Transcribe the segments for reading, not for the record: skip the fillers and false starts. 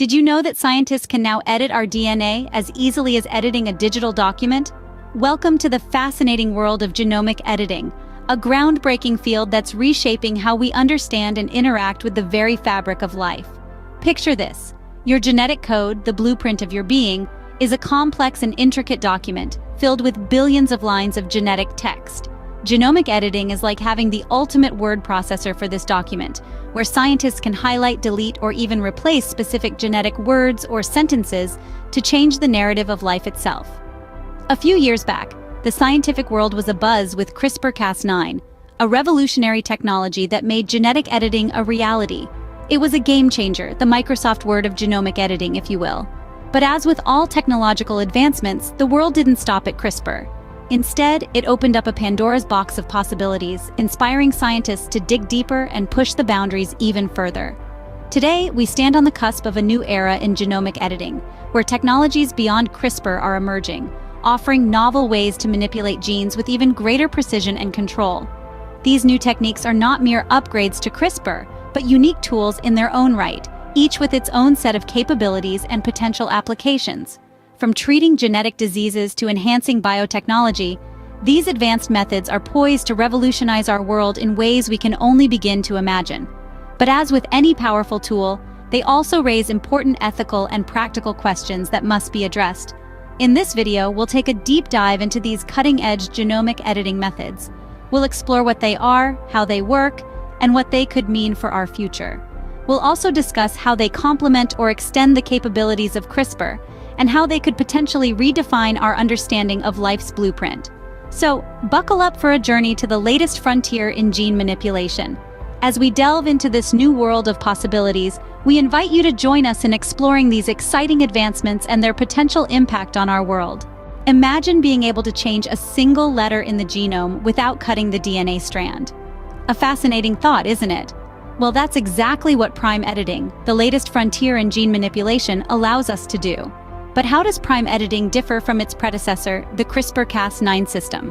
Did you know that scientists can now edit our DNA as easily as editing a digital document? Welcome to the fascinating world of genomic editing, a groundbreaking field that's reshaping how we understand and interact with the very fabric of life. Picture this. Your genetic code, the blueprint of your being, is a complex and intricate document filled with billions of lines of genetic text. Genomic editing is like having the ultimate word processor for this document, where scientists can highlight, delete, or even replace specific genetic words or sentences to change the narrative of life itself. A few years back, the scientific world was abuzz with CRISPR-Cas9, a revolutionary technology that made genetic editing a reality. It was a game changer, the Microsoft Word of genomic editing, if you will. But as with all technological advancements, the world didn't stop at CRISPR. Instead, it opened up a Pandora's box of possibilities, inspiring scientists to dig deeper and push the boundaries even further. Today, we stand on the cusp of a new era in genomic editing, where technologies beyond CRISPR are emerging, offering novel ways to manipulate genes with even greater precision and control. These new techniques are not mere upgrades to CRISPR, but unique tools in their own right, each with its own set of capabilities and potential applications. From treating genetic diseases to enhancing biotechnology, these advanced methods are poised to revolutionize our world in ways we can only begin to imagine. But as with any powerful tool, they also raise important ethical and practical questions that must be addressed. In this video, we'll take a deep dive into these cutting-edge genomic editing methods. We'll explore what they are, how they work, and what they could mean for our future. We'll also discuss how they complement or extend the capabilities of CRISPR, and how they could potentially redefine our understanding of life's blueprint. So, buckle up for a journey to the latest frontier in gene manipulation. As we delve into this new world of possibilities, we invite you to join us in exploring these exciting advancements and their potential impact on our world. Imagine being able to change a single letter in the genome without cutting the DNA strand. A fascinating thought, isn't it? Well, that's exactly what prime editing, the latest frontier in gene manipulation, allows us to do. But how does prime editing differ from its predecessor, the CRISPR-Cas9 system?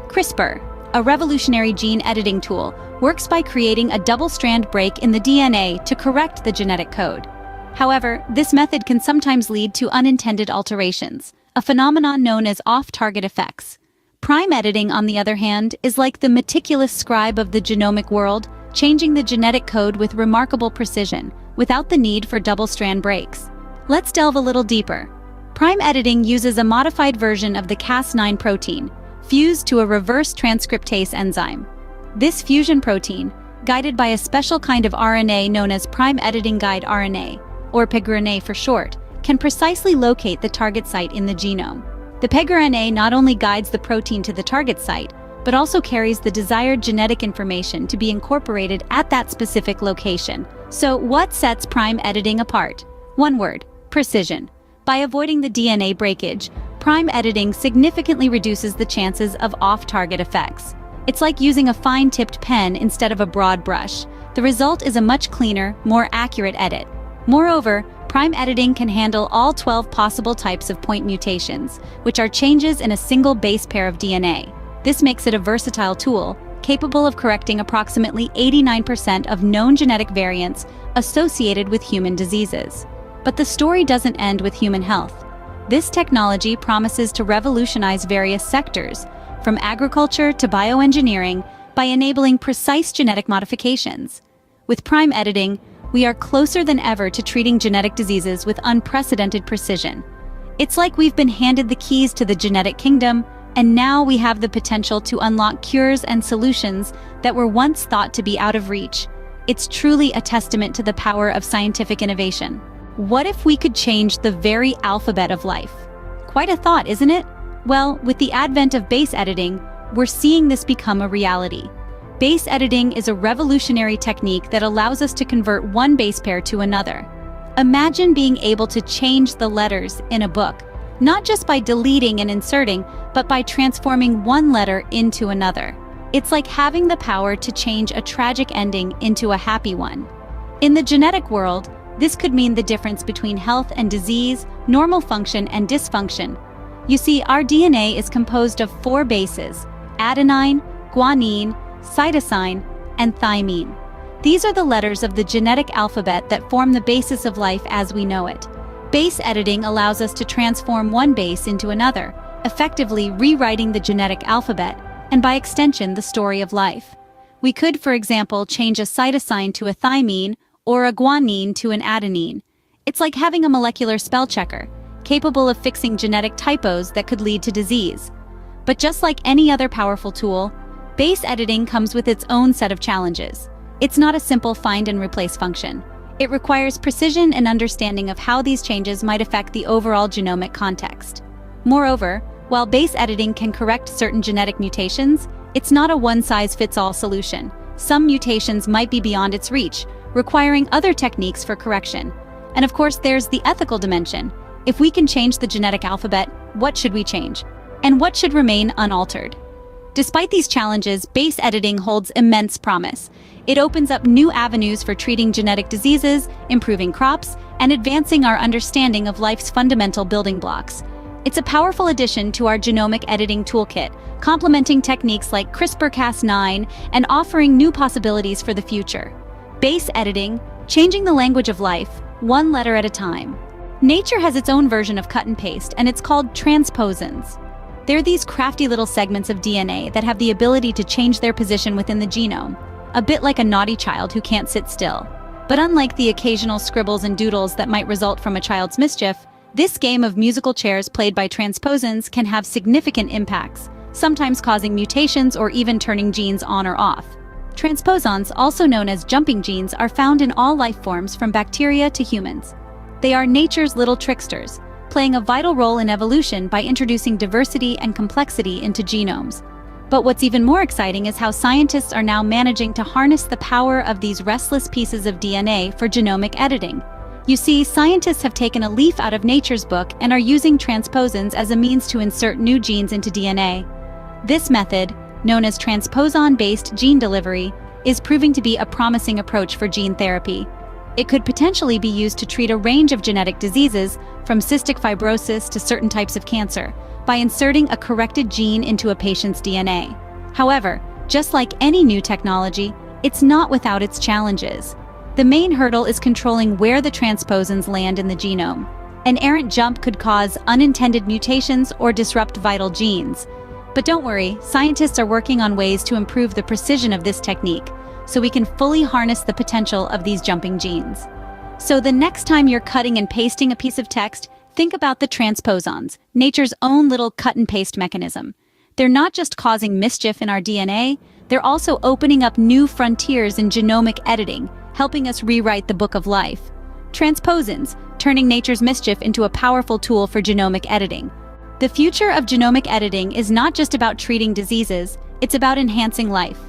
CRISPR, a revolutionary gene editing tool, works by creating a double-strand break in the DNA to correct the genetic code. However, this method can sometimes lead to unintended alterations, a phenomenon known as off-target effects. Prime editing, on the other hand, is like the meticulous scribe of the genomic world, changing the genetic code with remarkable precision, without the need for double-strand breaks. Let's delve a little deeper. Prime editing uses a modified version of the Cas9 protein, fused to a reverse transcriptase enzyme. This fusion protein, guided by a special kind of RNA known as prime editing guide RNA, or pegRNA for short, can precisely locate the target site in the genome. The pegRNA not only guides the protein to the target site, but also carries the desired genetic information to be incorporated at that specific location. So, what sets prime editing apart? One word: precision. By avoiding the DNA breakage, prime editing significantly reduces the chances of off-target effects. It's like using a fine-tipped pen instead of a broad brush. The result is a much cleaner, more accurate edit. Moreover, prime editing can handle all 12 possible types of point mutations, which are changes in a single base pair of DNA. This makes it a versatile tool, capable of correcting approximately 89% of known genetic variants associated with human diseases. But the story doesn't end with human health. This technology promises to revolutionize various sectors, from agriculture to bioengineering, by enabling precise genetic modifications. With prime editing, we are closer than ever to treating genetic diseases with unprecedented precision. It's like we've been handed the keys to the genetic kingdom, and now we have the potential to unlock cures and solutions that were once thought to be out of reach. It's truly a testament to the power of scientific innovation. What if we could change the very alphabet of life? Quite a thought, isn't it? Well, with the advent of base editing, we're seeing this become a reality. Base editing is a revolutionary technique that allows us to convert one base pair to another. Imagine being able to change the letters in a book, not just by deleting and inserting, but by transforming one letter into another. It's like having the power to change a tragic ending into a happy one. In the genetic world, this could mean the difference between health and disease, normal function and dysfunction. You see, our DNA is composed of 4 bases: adenine, guanine, cytosine, and thymine. These are the letters of the genetic alphabet that form the basis of life as we know it. Base editing allows us to transform one base into another, effectively rewriting the genetic alphabet, and by extension, the story of life. We could, for example, change a cytosine to a thymine or a guanine to an adenine. It's like having a molecular spell checker, capable of fixing genetic typos that could lead to disease. But just like any other powerful tool, base editing comes with its own set of challenges. It's not a simple find and replace function. It requires precision and understanding of how these changes might affect the overall genomic context. Moreover, while base editing can correct certain genetic mutations, it's not a one-size-fits-all solution. Some mutations might be beyond its reach, requiring other techniques for correction. And of course, there's the ethical dimension. If we can change the genetic alphabet, what should we change? And what should remain unaltered? Despite these challenges, base editing holds immense promise. It opens up new avenues for treating genetic diseases, improving crops, and advancing our understanding of life's fundamental building blocks. It's a powerful addition to our genomic editing toolkit, complementing techniques like CRISPR-Cas9 and offering new possibilities for the future. Base editing, changing the language of life, one letter at a time. Nature has its own version of cut and paste, and it's called transposons. They're these crafty little segments of DNA that have the ability to change their position within the genome, a bit like a naughty child who can't sit still. But unlike the occasional scribbles and doodles that might result from a child's mischief, this game of musical chairs played by transposons can have significant impacts, sometimes causing mutations or even turning genes on or off. Transposons, also known as jumping genes, are found in all life forms from bacteria to humans. They are nature's little tricksters, playing a vital role in evolution by introducing diversity and complexity into genomes. But what's even more exciting is how scientists are now managing to harness the power of these restless pieces of DNA for genomic editing. You see, scientists have taken a leaf out of nature's book and are using transposons as a means to insert new genes into DNA. This method, known as transposon-based gene delivery, is proving to be a promising approach for gene therapy. It could potentially be used to treat a range of genetic diseases, from cystic fibrosis to certain types of cancer, by inserting a corrected gene into a patient's DNA. However, just like any new technology, it's not without its challenges. The main hurdle is controlling where the transposons land in the genome. An errant jump could cause unintended mutations or disrupt vital genes. But don't worry, scientists are working on ways to improve the precision of this technique, so we can fully harness the potential of these jumping genes. So the next time you're cutting and pasting a piece of text, think about the transposons, nature's own little cut and paste mechanism. They're not just causing mischief in our DNA, they're also opening up new frontiers in genomic editing, helping us rewrite the book of life. Transposons, turning nature's mischief into a powerful tool for genomic editing. The future of genomic editing is not just about treating diseases, it's about enhancing life.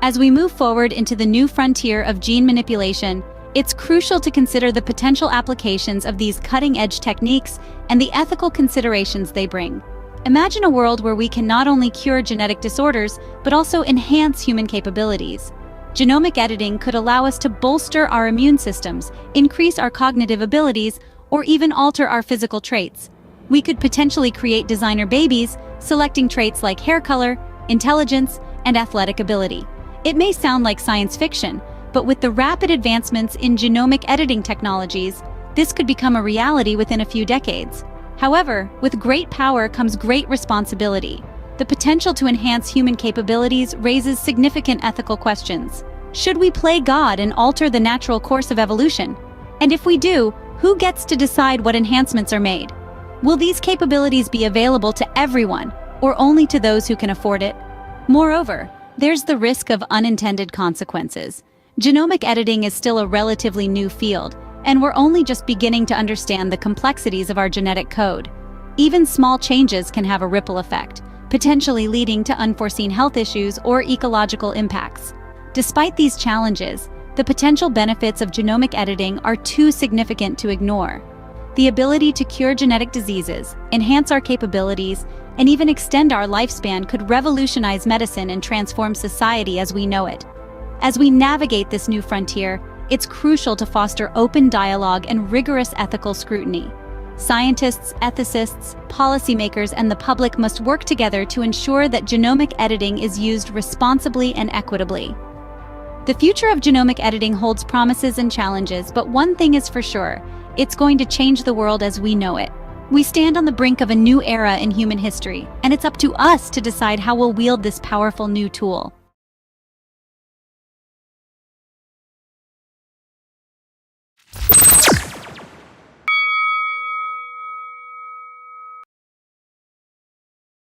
As we move forward into the new frontier of gene manipulation, it's crucial to consider the potential applications of these cutting-edge techniques and the ethical considerations they bring. Imagine a world where we can not only cure genetic disorders, but also enhance human capabilities. Genomic editing could allow us to bolster our immune systems, increase our cognitive abilities, or even alter our physical traits. We could potentially create designer babies, selecting traits like hair color, intelligence, and athletic ability. It may sound like science fiction, but with the rapid advancements in genomic editing technologies, this could become a reality within a few decades. However, with great power comes great responsibility. The potential to enhance human capabilities raises significant ethical questions. Should we play God and alter the natural course of evolution? And if we do, who gets to decide what enhancements are made? Will these capabilities be available to everyone, or only to those who can afford it? Moreover, there's the risk of unintended consequences. Genomic editing is still a relatively new field, and we're only just beginning to understand the complexities of our genetic code. Even small changes can have a ripple effect, potentially leading to unforeseen health issues or ecological impacts. Despite these challenges, the potential benefits of genomic editing are too significant to ignore. The ability to cure genetic diseases, enhance our capabilities, and even extend our lifespan could revolutionize medicine and transform society as we know it. As we navigate this new frontier, it's crucial to foster open dialogue and rigorous ethical scrutiny. Scientists, ethicists, policymakers, and the public must work together to ensure that genomic editing is used responsibly and equitably. The future of genomic editing holds promises and challenges, but one thing is for sure: it's going to change the world as we know it. We stand on the brink of a new era in human history, and it's up to us to decide how we'll wield this powerful new tool.